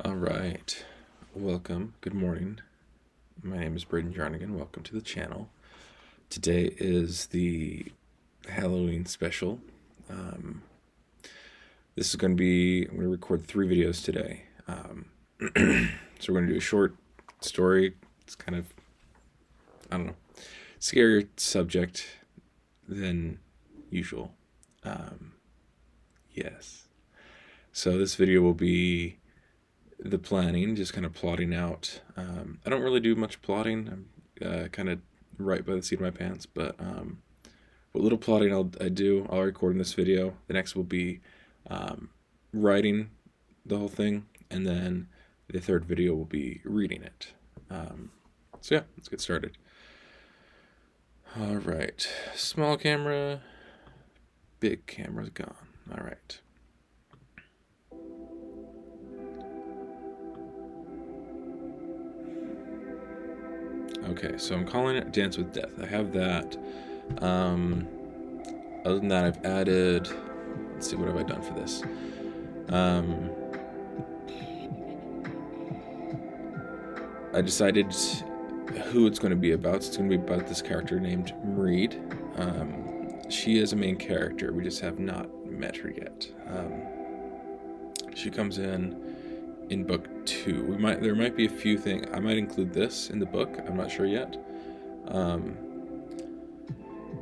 All right. Welcome. Good morning. My name is Bekah Jarnagin. Welcome to the channel. Today is the Halloween special. This is going to be, I'm going to record 3 videos today. So we're going to do a short story. It's kind of, I don't know, scarier subject than usual. Yes. So this video will be the planning, just kind of plotting out. I don't really do much plotting. I'm kind of right by the seat of my pants, but what little plotting I'll record in this video. The next will be writing the whole thing, and then the third video will be reading it. So yeah, let's get started. All right, small camera, big camera's gone. All right. Okay, so I'm calling it Dance with Death. I have that. Other than that, I've added... Let's see, what have I done for this? I decided who it's going to be about. It's going to be about this character named Reed. She is a main character. We just have not met her yet. She comes in book 2. There might be a few things. I might include this in the book. I'm not sure yet.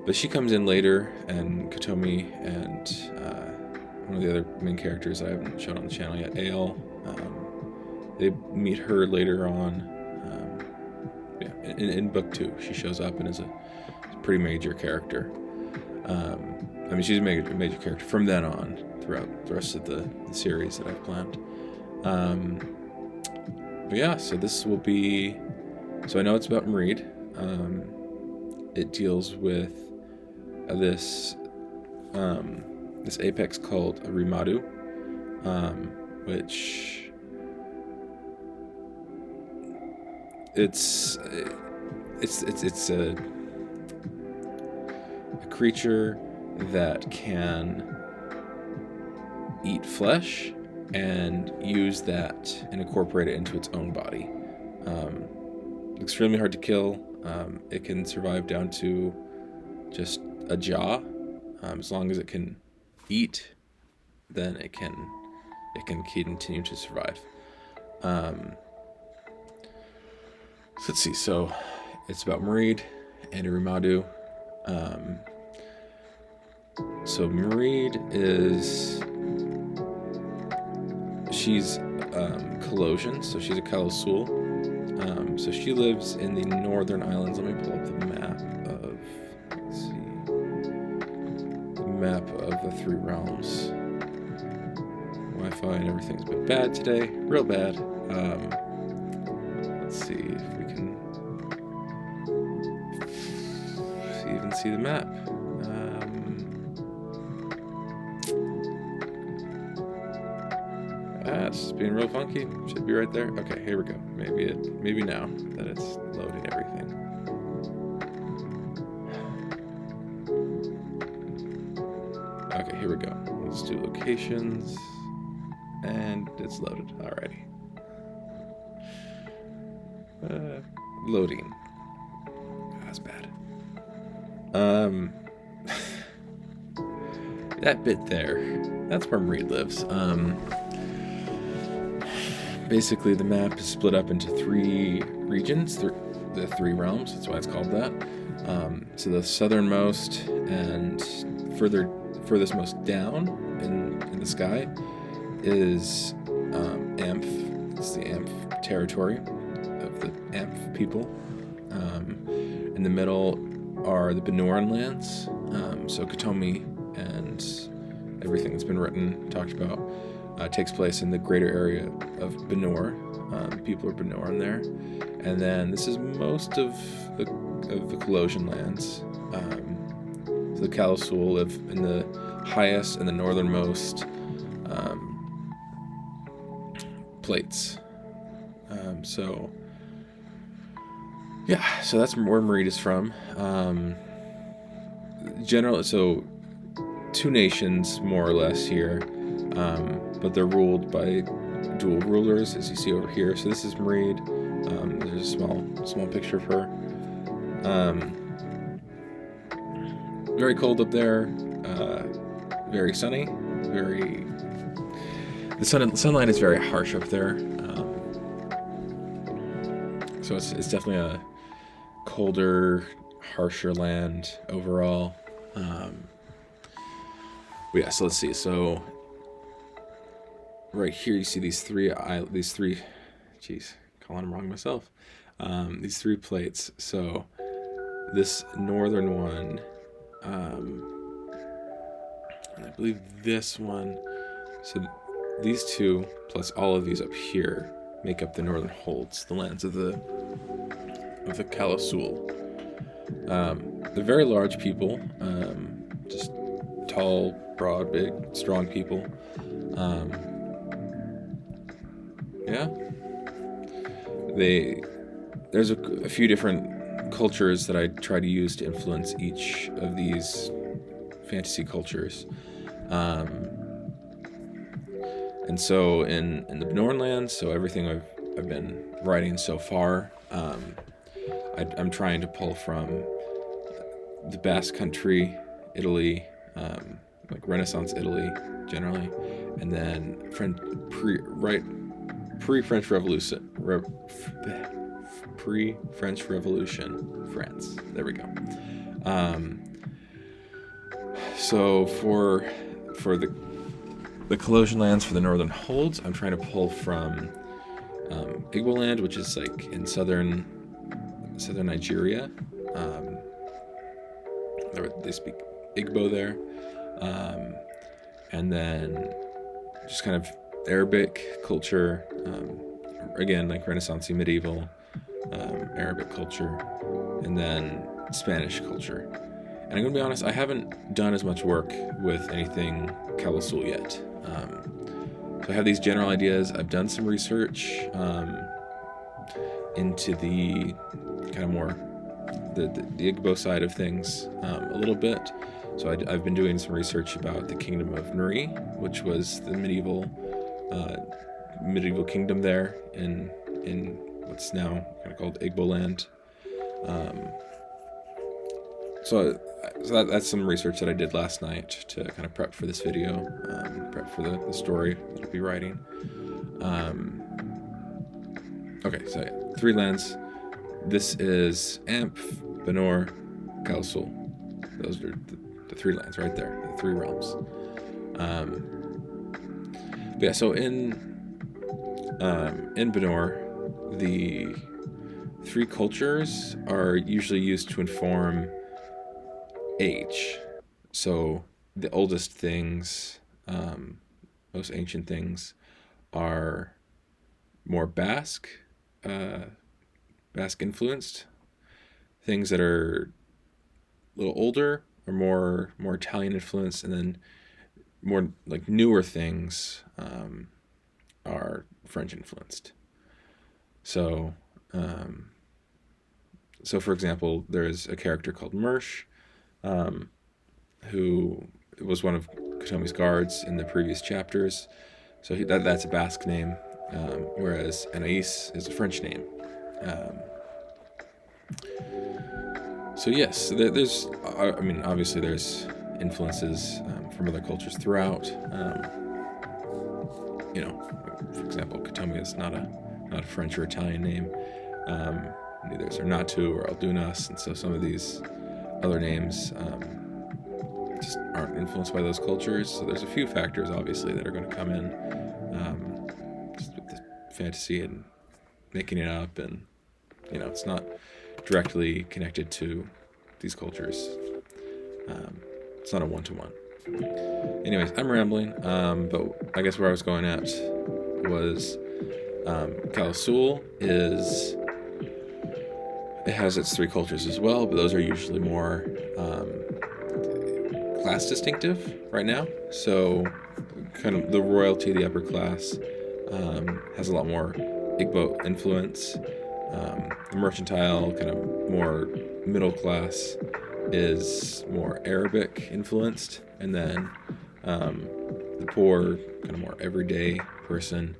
But she comes in later, and Kotomi and one of the other main characters I haven't shown on the channel yet, Ale, they meet her later on. In book 2, she shows up and is a pretty major character. I mean, she's a major character from then on throughout the rest of the series that I've planned. But yeah, so this will be... So I know it's about Reed. It deals with this apex called a Rimadu, which it's a creature that can eat flesh and use that and incorporate it into its own body. Extremely hard to kill. It can survive down to just a jaw. As long as it can eat, then it can continue to survive. So let's see. So it's about Mareed and Irimadu. So Mareed is... She's Colossian, so she's a Kalosul. So she lives in the northern islands. Let me pull up the map of... Let's see. The map of the 3 realms. Wi-Fi and everything's been bad today. Real bad. Let's see if we can even see the map. It's being real funky. Should be right there. Okay, here we go. Maybe now that it's loading everything. Okay, here we go. Let's do locations, and it's loaded. Alrighty. Loading. That's bad. That bit there. That's where Marie lives. Basically, the map is split up into 3 regions, the 3 realms. That's why it's called that. So the southernmost and furthest most down in the sky is Amph. It's the Amph territory of the Amph people. In the middle are the Benoran lands. So Kotomi and everything that's been talked about, takes place in the greater area of Benor. People are Benoran there. And then this is most of the Colossian lands. So the Kalosul live in the highest and the northernmost plates. So that's where Mareed is from. So 2 nations more or less here. but they're ruled by dual rulers, as you see over here. So this is Mareed. There's a small picture of her. Very cold up there. Very sunny. The sunlight is very harsh up there. So it's definitely a colder, harsher land overall. But yeah, so let's see. So right here you see these three, calling them wrong myself. These 3 plates. So this northern one, and I believe this one, so these 2 plus all of these up here make up the northern holds, the lands of the Calasul. They're very large people, just tall, broad, big, strong people. Yeah. There's a few different cultures that I try to use to influence each of these fantasy cultures. And so in the Benorn lands, so everything I've been writing so far, I'm trying to pull from the Basque Country, Italy, like Renaissance Italy generally, and then pre-French Revolution, pre-French Revolution, France. There we go. So for the collision lands for the northern holds, I'm trying to pull from Igbo land, which is like in southern Nigeria. They speak Igbo there, and then just kind of Arabic culture, again like Renaissance medieval Arabic culture, and then Spanish culture. And I'm gonna be honest, I haven't done as much work with anything Calasul yet. So I have these general ideas. I've done some research into the kind of more the Igbo side of things a little bit. So I've been doing some research about the kingdom of Nri, which was the medieval kingdom there in what's now kind of called Igbo land. So that's some research that I did last night to kind of prep for this video, prep for the story that I'll be writing. Okay, so yeah, 3 lands. This is Amph, Benor, Calasul. Those are the 3 lands right there, the 3 realms. But yeah, so in Benor, the 3 cultures are usually used to inform age. So the oldest things, most ancient things, are more Basque influenced. Things that are a little older are more Italian influenced, and then more like newer things are French influenced. So for example, there's a character called Mersh, who was one of Katomi's guards in the previous chapters. So that's a Basque name, whereas Anais is a French name. So yes, there's, I mean, obviously there's influences from other cultures throughout. For example, Katomi is not a French or Italian name. Neither is Natu or Aldunas, and so some of these other names just aren't influenced by those cultures. So there's a few factors, obviously, that are going to come in, just with the fantasy and making it up, and it's not directly connected to these cultures. It's not a one-to-one. Anyways, I'm rambling, but I guess where I was going at was Calasul it has its 3 cultures as well, but those are usually more class distinctive right now. So kind of the royalty, the upper class, has a lot more Igbo influence. The mercantile, kind of more middle class, is more Arabic influenced, and then the poor kind of more everyday person,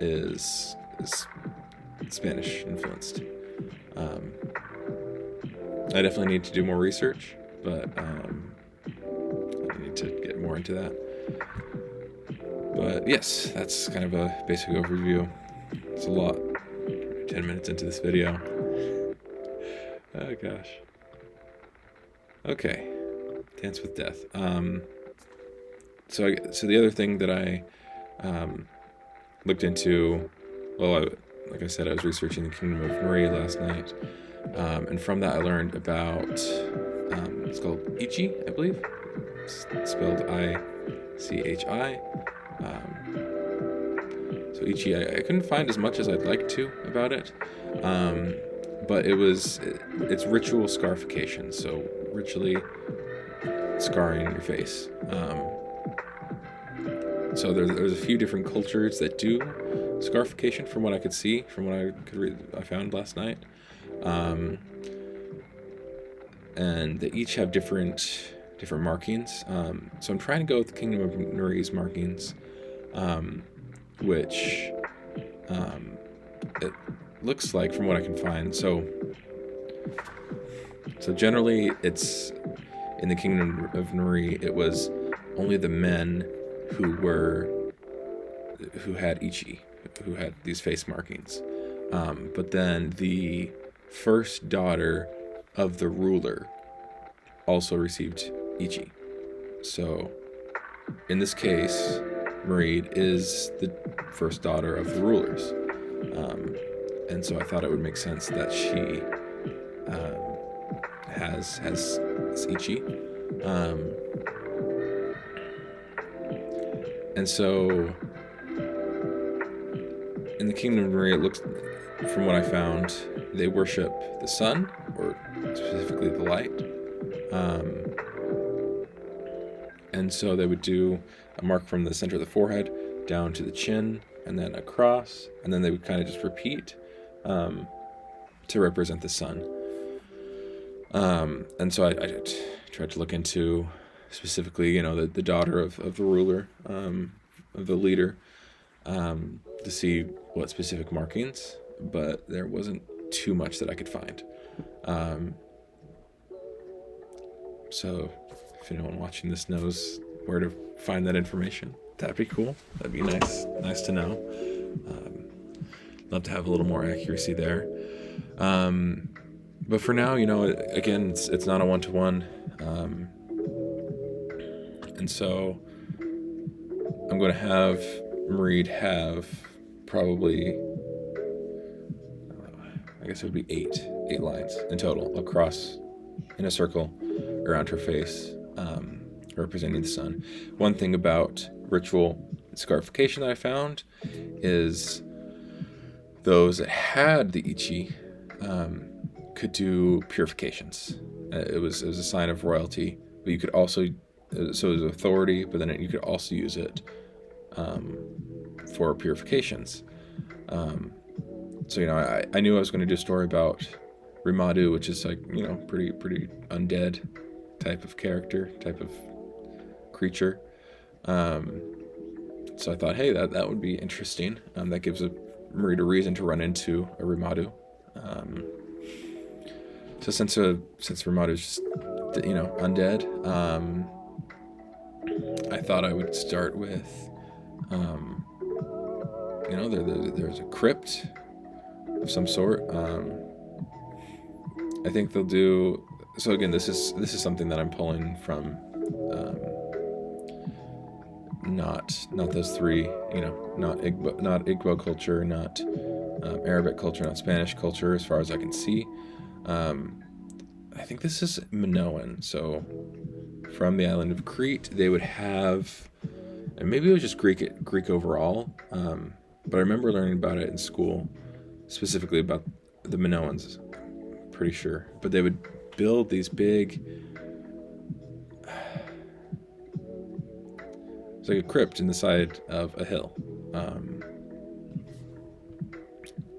is Spanish influenced. I definitely need to do more research, but I need to get more into that. But yes, that's kind of a basic overview. It's a lot. 10 minutes into this video. Oh gosh. Okay. Dance with Death. So the other thing that I looked into, well, like I said, I was researching the Kingdom of Marie last night, and from that I learned about it's called Ichi, I believe. It's spelled I-C-H-I. So Ichi, I couldn't find as much as I'd like to about it, but it's ritual scarification, so ritually scarring your face. So there's a few different cultures that do scarification, from what I could see, from what I found last night, and they each have different markings. So I'm trying to go with the Kingdom of Marie's markings, which it looks like, from what I can find. So generally, it's in the Kingdom of Marie, it was only the men who had Ichi, who had these face markings. But then the first daughter of the ruler also received Ichi. So in this case, Marie is the first daughter of the rulers. And so I thought it would make sense that she has Ichi. And so in the Kingdom of Marie, it looks, from what I found, they worship the sun, or specifically the light. And so they would do a mark from the center of the forehead down to the chin, and then across, and then they would kind of just repeat to represent the sun. And so I tried to look into specifically, the daughter of the ruler, of the leader, to see what specific markings, but there wasn't too much that I could find. So if anyone watching this knows where to find that information, that'd be cool. That'd be nice to know. Love to have a little more accuracy there. But for now, again, it's not a one-to-one. And so I'm going to have Marie have probably, I guess it would be eight lines in total across in a circle around her face, representing the sun. One thing about ritual scarification that I found is those that had the Ichi could do purifications. It was a sign of royalty, but you could also, so it was authority, but then you could also use it for purifications. So I knew I was going to do a story about Rimadu, which is like, pretty undead type of character, type of creature. So I thought, hey, that would be interesting. That gives Marie a reason to run into a Rimadu. So since Rimadu is just, undead, I thought I would start with, there's a crypt of some sort. I think they'll do. So again, this is something that I'm pulling from, not those three, not Igbo culture, not Arabic culture, not Spanish culture, as far as I can see. I think this is Minoan. So from the island of Crete, they would have, and maybe it was just Greek overall. But I remember learning about it in school, specifically about the Minoans. I'm pretty sure, but they would build these big. It's like a crypt in the side of a hill,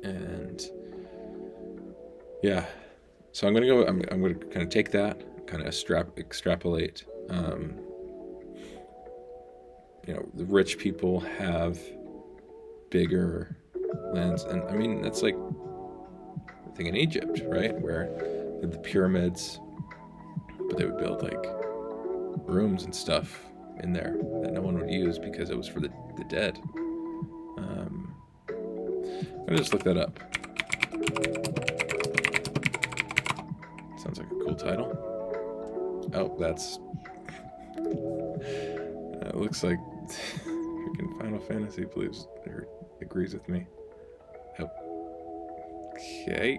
and yeah. So I'm gonna kind of take that, kind of extrapolate, the rich people have bigger lands, and I mean that's like the thing in Egypt, right, where the pyramids, but they would build like rooms and stuff in there that no one would use because it was for the dead. I'll just look that up. Sounds like a cool title. Oh, that's it looks like freaking Final Fantasy believes or agrees with me. Oh. Okay.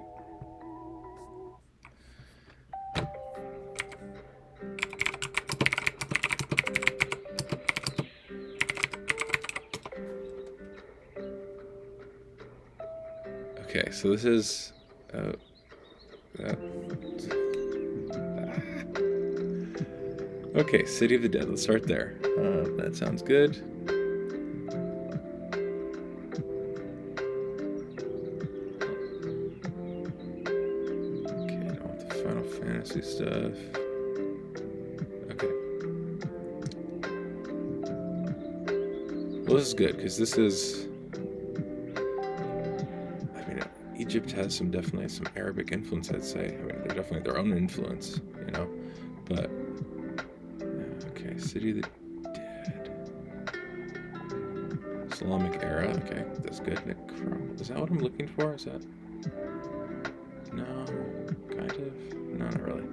Okay, so this is okay, City of the Dead. Let's start there. That sounds good. Okay, I don't want the Final Fantasy stuff. Okay. Well, this is good because this is. Egypt has definitely some Arabic influence, I'd say. I mean, they're definitely their own influence, but okay, City of the Dead, Islamic era. Okay, that's good. Necropolis. Is that what I'm looking for? Is that? No, kind of. No, not really.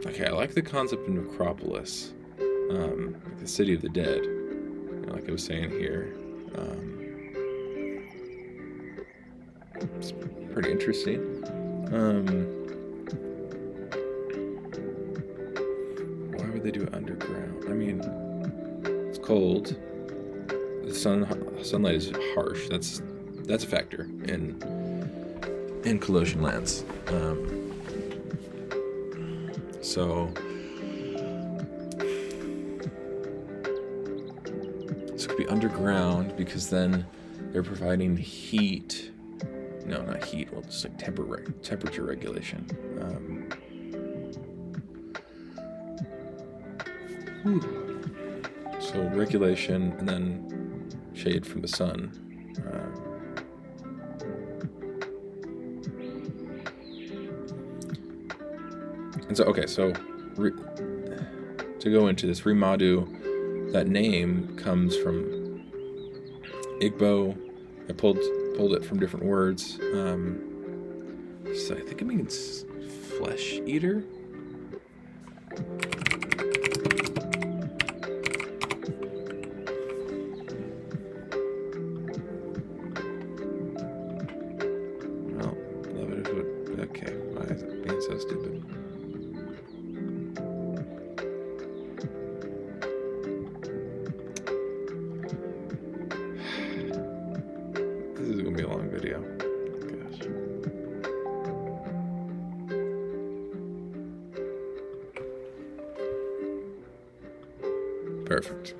Okay, I like the concept of Necropolis, like the City of the Dead, like I was saying here. It's pretty interesting. Why would they do it underground? I mean, it's cold. The sunlight is harsh. That's a factor in Colossian lands. So this could be underground because then they're providing heat. No, not heat. Well, just like temperature regulation. So regulation and then shade from the sun. And so, okay, so to go into this, Rimadu, that name comes from Igbo. I pulled it from different words. So I think it means flesh eater. Well, love it if it. Okay, why is it being so stupid? This is gonna be a long video. Gosh. Perfect.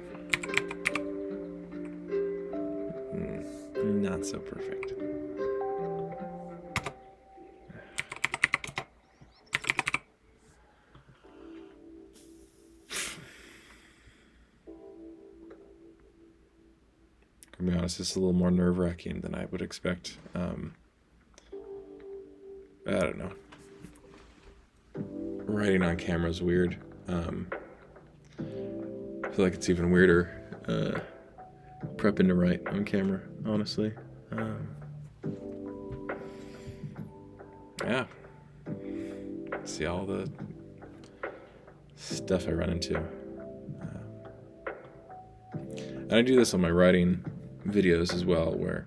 Not so perfect. To be honest, this is a little more nerve-wracking than I would expect. I don't know. Writing on camera is weird. I feel like it's even weirder prepping to write on camera, honestly. Yeah. See all the stuff I run into. And I do this on my writing videos as well, where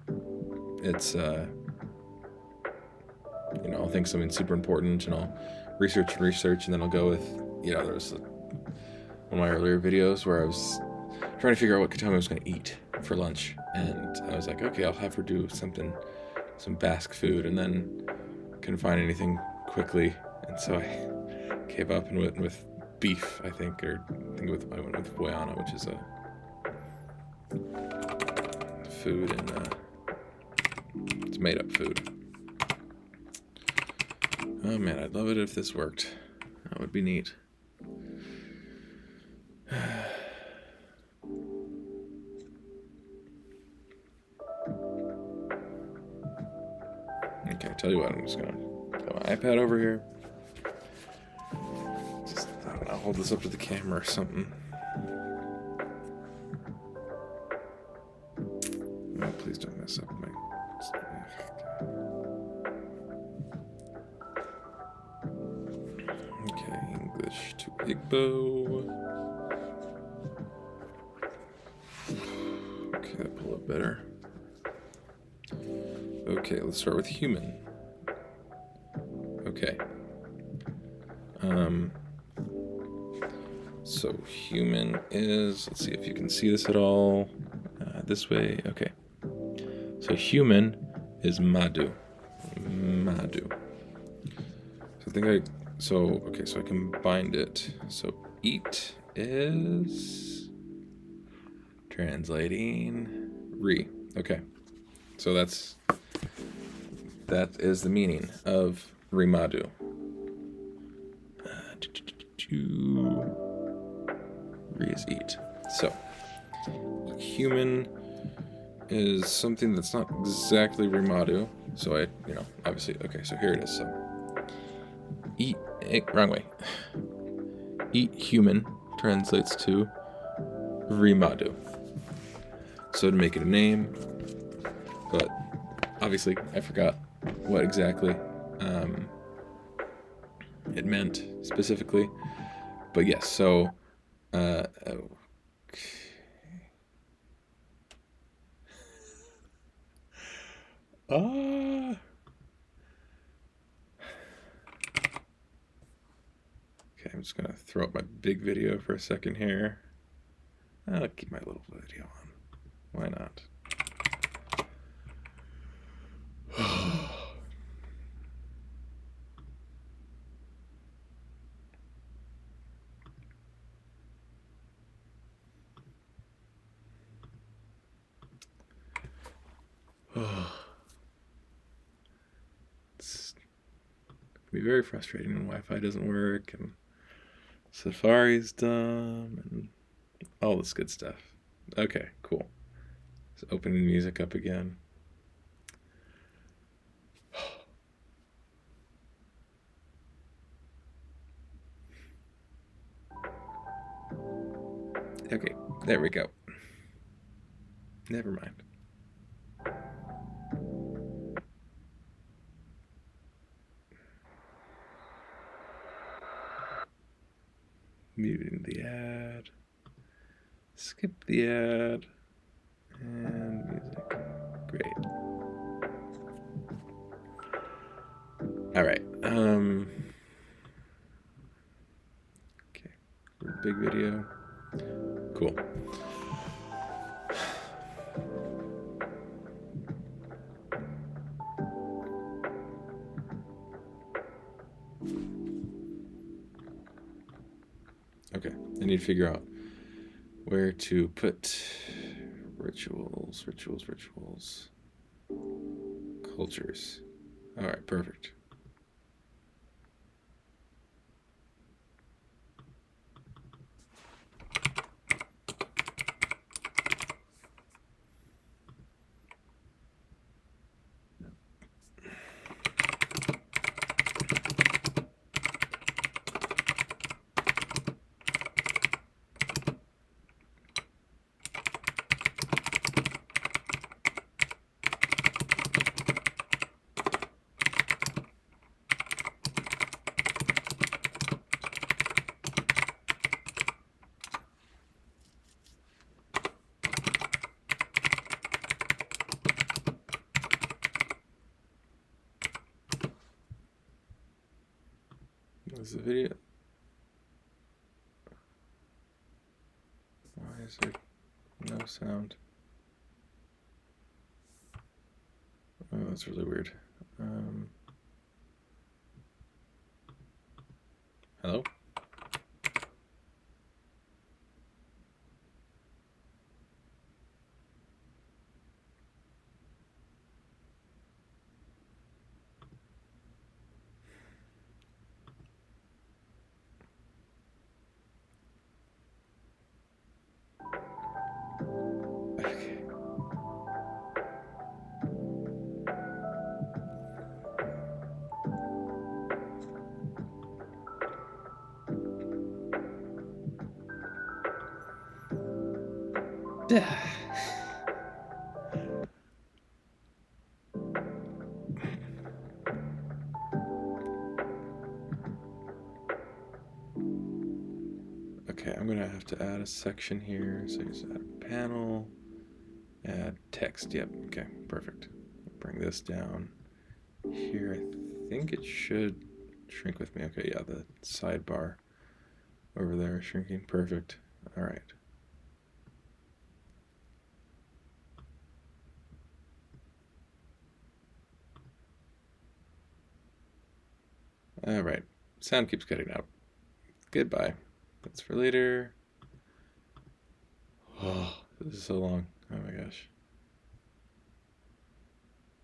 it's, I'll think something super important and I'll research, and then I'll go with, there was one of my earlier videos where I was trying to figure out what Katami was going to eat for lunch, and I was like, okay, I'll have her do some Basque food, and then couldn't find anything quickly, and so I gave up and went with beef, I went with Boyana, which is a food, and it's made up food. Oh man, I'd love it if this worked. That would be neat. Okay, tell you what, I'm just gonna put my iPad over here. Just, I don't know, hold this up to the camera or something. Oh, please don't mess up my... Okay, English to Igbo. Okay, that pull up better. Okay, let's start with human. Okay. So human is, let's see if you can see this at all. This way, okay. So human is Madu. Madu. So I combined it. So eat is translating re. Okay. So that is the meaning of Rimadu. Re is eat. So human is something that's not exactly Rimadu. So obviously, okay, so here it is. So eat, wrong way. Eat human translates to Rimadu. So to make it a name, but obviously I forgot what exactly it meant specifically. But yes, so okay. Okay, I'm just gonna throw up my big video for a second here. I'll keep my little video on. Why not? It's be very frustrating when Wi-Fi doesn't work and Safari's dumb and all this good stuff. Okay, cool. Just opening the music up again. Okay, there we go. Never mind. Muting the ad. Skip the ad. And music. Great. Alright. Okay. Big video. Cool. Okay, I need to figure out where to put rituals. Cultures. All right, perfect. What's the video? Why is there no sound? Oh, that's really weird. Hello? Okay, I'm gonna have to add a section here. So just add a panel, add text. Yep. Okay, perfect. Bring this down here. I think it should shrink with me. Okay, yeah, the sidebar over there shrinking. Perfect. All right. All right. Sound keeps cutting out. Goodbye. That's for later. Oh, this is so long. Oh my gosh.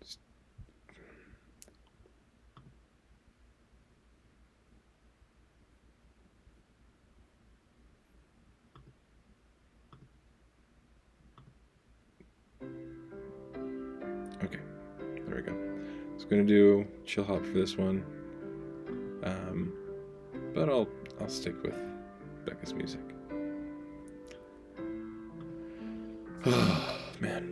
Just... Okay, there we go. So I'm gonna do chill hop for this one, but I'll stick with Bekah's music. Oh man.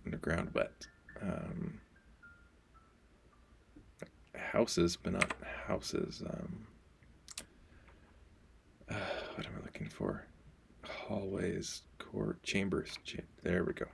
Underground wet. Houses, but not houses. What am I looking for? Hallways, court, chambers. There we go.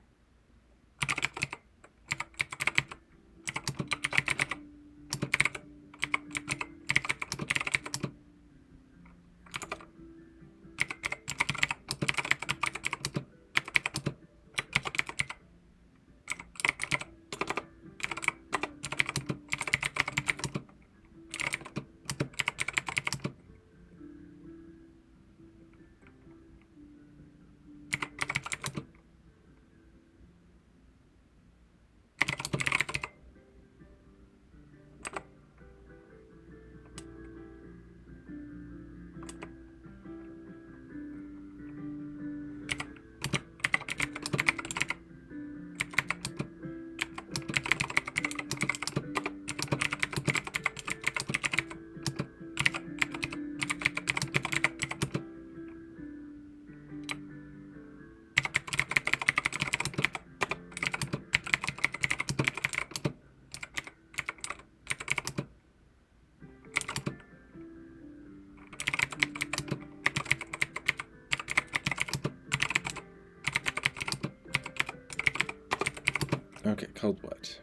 Okay, called what?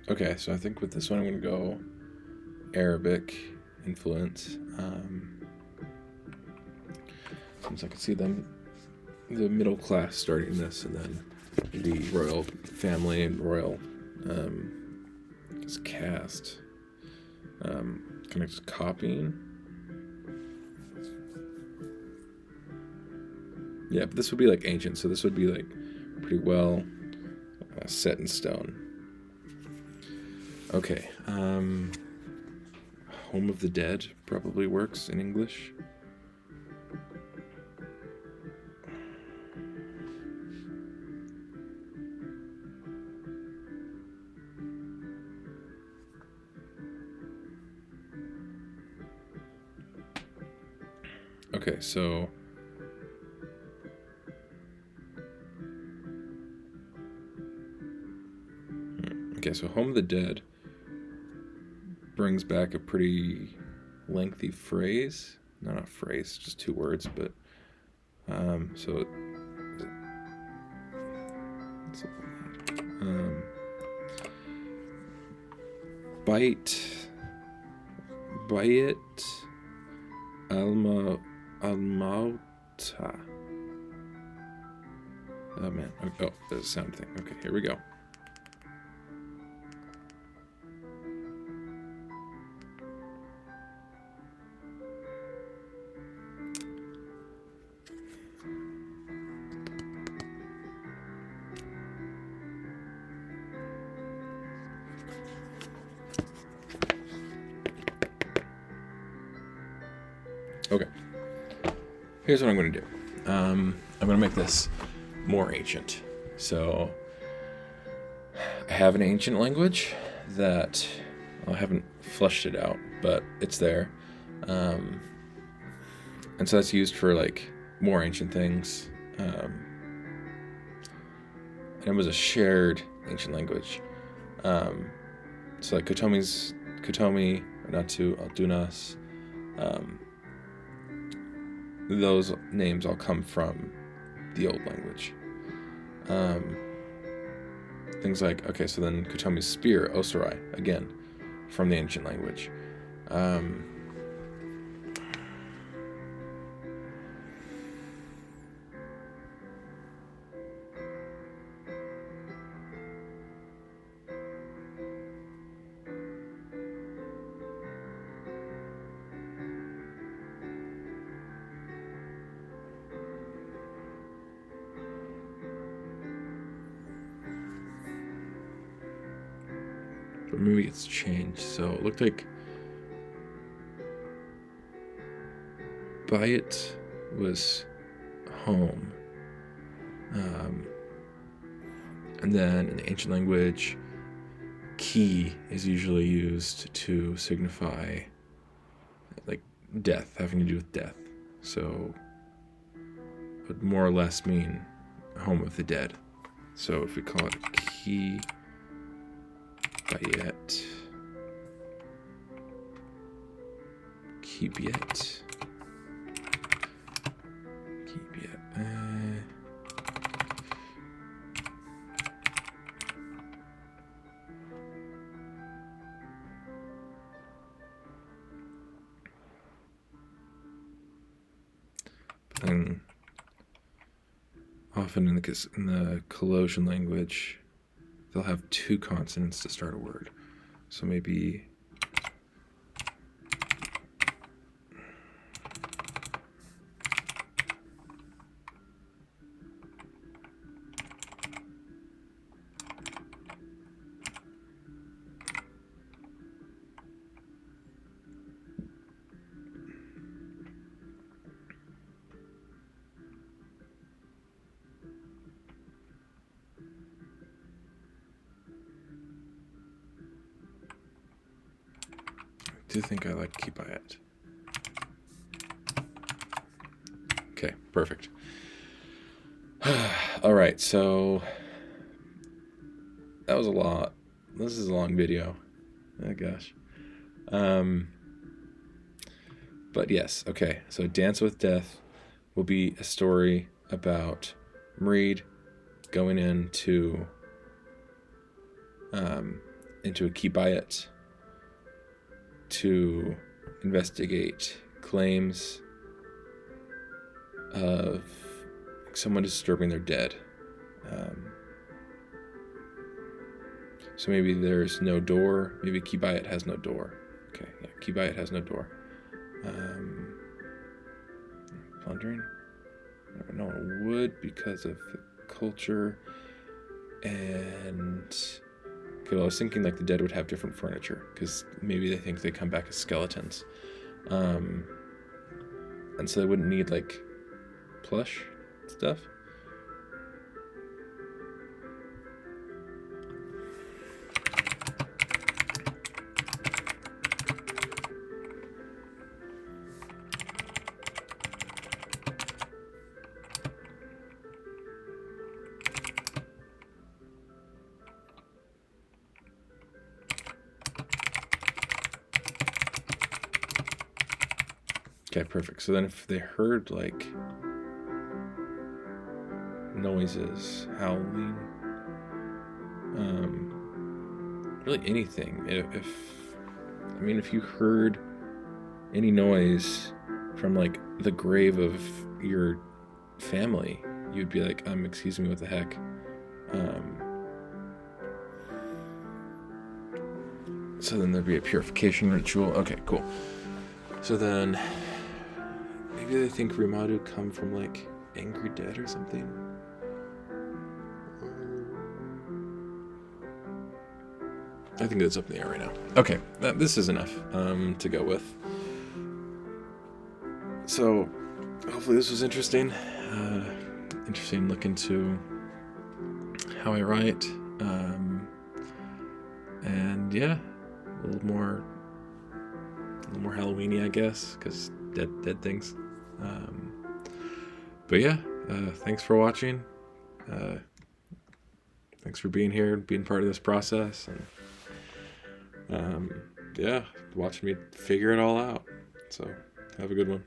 Okay, so I think with this one I'm going to go Arabic influence. Since I could see them, the middle class starting this, and then the royal family and royal cast kind of just copying. Yeah, but this would be like ancient, so this would be like pretty well set in stone. Okay, Home of the Dead probably works in English. Okay, so Home of the Dead brings back a pretty lengthy phrase. Not a phrase, just two words, but so Bayit Almauta. Oh man. Oh, there's a sound thing. Okay, here we go. Okay. Here's what I'm going to do. I'm going to make this more ancient. So I have an ancient language that I haven't fleshed it out, but it's there. And so that's used for like more ancient things. And it was a shared ancient language. So like Kotomi, Natu, Aldunas, those names all come from the old language. Things like, okay, so then Kotomi's spear, Osarai, again, from the ancient language. But maybe it's changed. So it looked like Bayit was home. And then in the ancient language, Ki is usually used to signify like death, having to do with death. So it would more or less mean home of the dead. So if we call it Ki Bayet, Kibiet. And often in the Colossian language, they'll have two consonants to start a word. So maybe I do think I like Keep By It. Okay, perfect. All right, so that was a lot. This is a long video. Oh gosh. But yes, okay. So Dance with Death will be a story about Mreed going into a Keep By It to investigate claims of someone disturbing their dead. So maybe there's no door. Maybe Keep By It has no door. Okay, yeah, Keep By It has no door. Plundering? No one would because of the culture. And okay, well, I was thinking like the dead would have different furniture because maybe they think they come back as skeletons, and so they wouldn't need like plush stuff. Okay, perfect. So then if they heard like noises, howling, really anything. If you heard any noise from like the grave of your family, you'd be like, excuse me, what the heck? So then there'd be a purification ritual. Okay, cool. So then maybe they think Rimadu come from like Angry Dead or something. I think that's up in the air right now. Okay, this is enough to go with. So hopefully this was interesting. Interesting look into how I write. And yeah, a little more Halloween-y, I guess, because dead things. But yeah, thanks for watching. Thanks for being here, being part of this process, and yeah, watching me figure it all out. So have a good one.